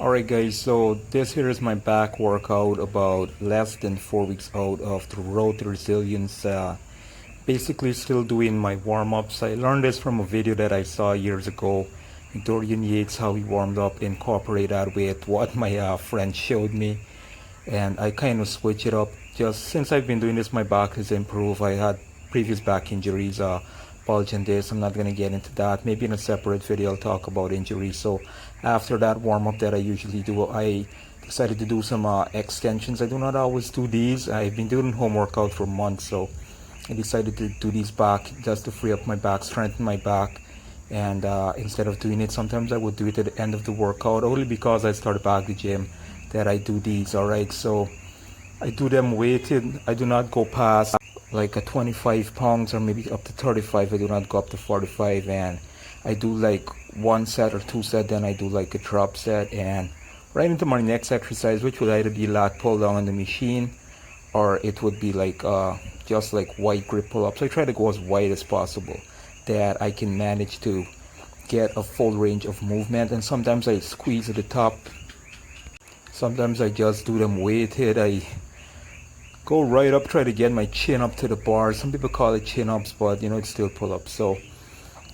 Alright guys, so this here is my back workout about less than 4 weeks out of the road to resilience. Basically still doing my warm-ups. I learned this from a video that I saw years ago. Dorian Yates, how he warmed up, incorporate that with what my friend showed me. And I kind of switch it up. Just since I've been doing this, my back has improved. I had previous back injuries, bulge and this. I'm not going to get into that. Maybe in a separate video I'll talk about injuries. So after that warm-up that I usually do, I decided to do some extensions. I do not always do these. I've been doing home workout for months, so I decided to do these back just to free up my back, strengthen my back. And instead of doing it, sometimes I would do it at the end of the workout, only because I started back the gym that I do these. Alright, so I do them weighted. I do not go past like a 25 pounds or maybe up to 35. I do not go up to 45, and I do like one set or two set, then I do like a drop set and right into my next exercise, which would either be lat pull down on the machine or it would be like just like wide grip pull ups. I try to go as wide as possible that I can manage to get a full range of movement. And sometimes I squeeze at the top, sometimes I just do them weighted. I go right up, try to get my chin up to the bar. Some people call it chin ups, but you know, it's still pull ups. So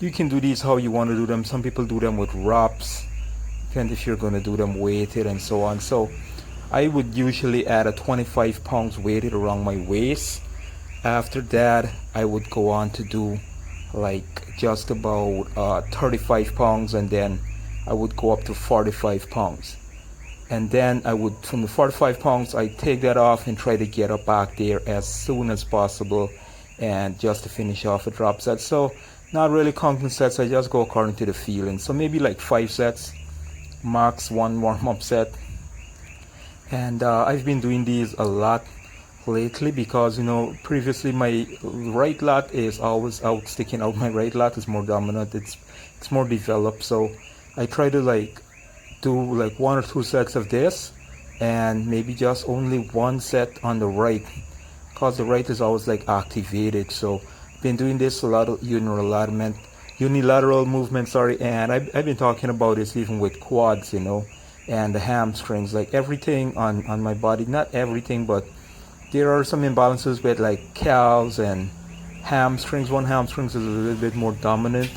you can do these how you want to do them. Some people do them with wraps, depend if you're going to do them weighted and so on. So I would usually add a 25 pounds weighted around my waist. After that I would go on to do like just about 35 pounds, and then I would go up to 45 pounds. And then I would, from the 45 pounds, I take that off and try to get up back there as soon as possible, and just to finish off a drop set. So not really counting sets, I just go according to the feeling. So maybe like 5 sets, max 1 warm-up set. And I've been doing these a lot lately because, you know, previously my right lat is always out, sticking out. My right lat is more dominant, it's more developed. So I try to like do like 1 or 2 sets of this and maybe just only 1 set on the right, because the right is always like activated. So been doing this a lot of unilateral movement, sorry. And I've been talking about this even with quads, you know, and the hamstrings, like everything on my body. Not everything, but there are some imbalances with like calves and hamstrings. One hamstring is a little bit more dominant,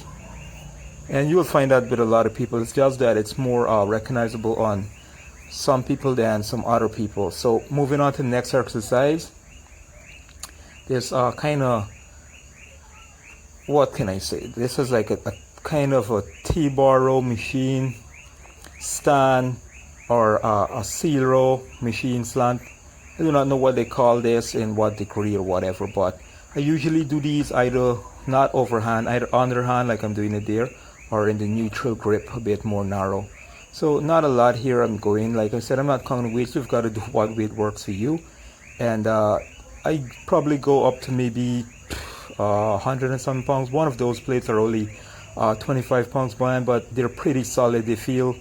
and you will find that with a lot of people. It's just that it's more recognizable on some people than some other people. So moving on to the next exercise, this kind of, what can I say, this is like a kind of a T-bar row machine stand, or a seal row machine slant. I do not know what they call this in what degree or whatever, but I usually do these either not overhand, either underhand like I'm doing it there, or in the neutral grip, a bit more narrow. So not a lot here I'm going. Like I said, I'm not counting weights. You've got to do what weight works for you. And I probably go up to maybe 100 and some pounds. One of those plates are only 25 pounds behind, but they're pretty solid. They feel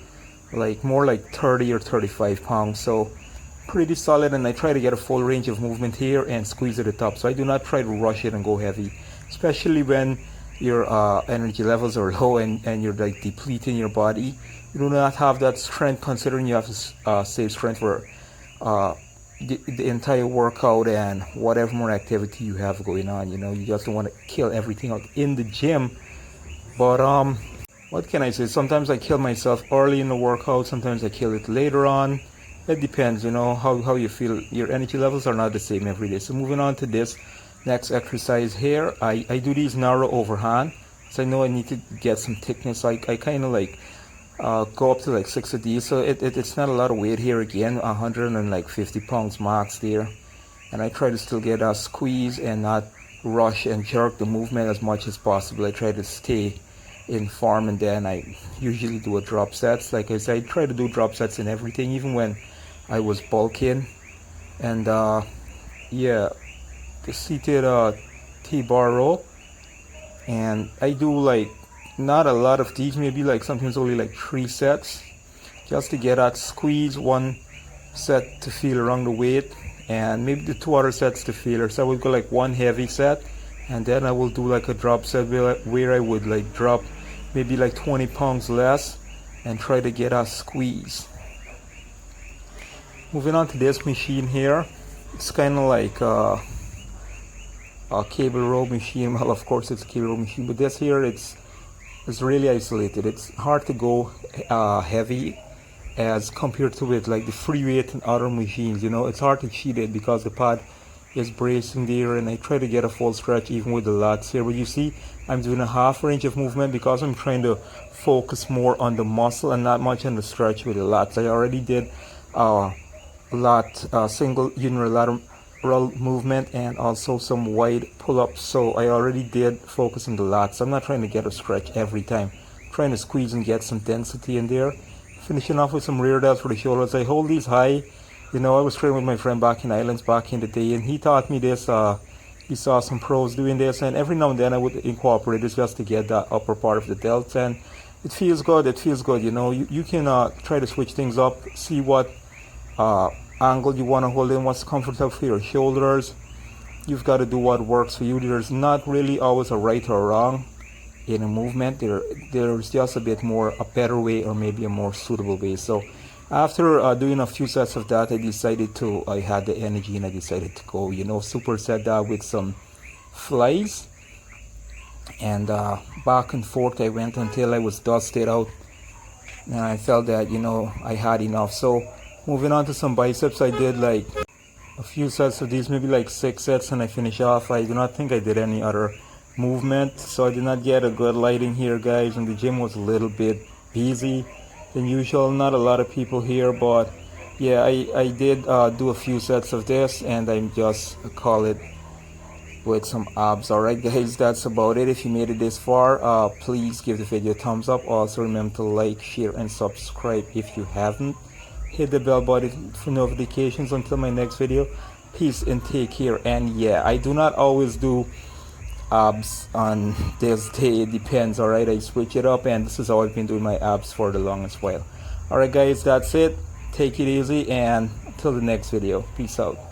like more like 30 or 35 pounds. So pretty solid, and I try to get a full range of movement here and squeeze at the top. So I do not try to rush it and go heavy, especially when your energy levels are low and you're like depleting your body. You do not have that strength, considering you have to save strength for the entire workout and whatever more activity you have going on. You know, you just don't want to kill everything out in the gym. But what can I say, sometimes I kill myself early in the workout, sometimes I kill it later on. It depends, you know, how you feel. Your energy levels are not the same every day. So moving on to this next exercise here, I do these narrow overhand. So I know I need to get some thickness. I kind of like go up to like 6 of these. So it's not a lot of weight here. Again, 150 pounds max there. And I try to still get a squeeze and not rush and jerk the movement as much as possible. I try to stay in form, and then I usually do a drop sets. Like I said, I try to do drop sets in everything, even when I was bulking. And yeah, the seated T-bar row, and I do like not a lot of these, maybe like sometimes only like 3 sets, just to get that squeeze. 1 set to feel around the weight, and maybe the 2 other sets to feel. So I would go like 1 heavy set, and then I will do like a drop set where I would like drop maybe like 20 pounds less and try to get a squeeze. Moving on to this machine here, it's kind of like a cable row machine. Well, of course it's a cable row machine, but this here, it's really isolated. It's hard to go heavy as compared to with like the free weight and other machines. You know, it's hard to cheat it because the pad is bracing there, and I try to get a full stretch even with the lats here. But you see, I'm doing a half range of movement because I'm trying to focus more on the muscle and not much on the stretch with the lats. I already did single unilateral movement and also some wide pull-ups, so I already did focus on the lats. I'm not trying to get a stretch every time, I'm trying to squeeze and get some density in there. Finishing off with some rear delts for the shoulders. I hold these high. You know, I was training with my friend back in Islands back in the day, and he taught me this. He saw some pros doing this, and every now and then I would incorporate this just to get that upper part of the delts, and it feels good. It feels good. You know, you can try to switch things up, see what angle you want to hold in, what's comfortable for your shoulders. You've got to do what works for you. There's not really always a right or wrong in a movement. There's just a bit more a better way or maybe a more suitable way. So after doing a few sets of that, I had the energy and I decided to go, you know, superset that with some flies, and back and forth I went until I was dusted out, and I felt that, you know, I had enough. So moving on to some biceps, I did like a few sets of these, maybe like 6 sets, and I finish off. I do not think I did any other movement, so I did not get a good lighting here, guys, and the gym was a little bit busy than usual. Not a lot of people here, but yeah, I did do a few sets of this, and I just call it with some abs. Alright guys, that's about it. If you made it this far, please give the video a thumbs up. Also remember to like, share, and subscribe if you haven't. Hit the bell button for notifications. Until my next video, peace and take care. And yeah, I do not always do abs on this day. It depends. Alright, I switch it up, and this is how I've been doing my abs for the longest while. Alright guys, that's it. Take it easy, and until the next video, peace out.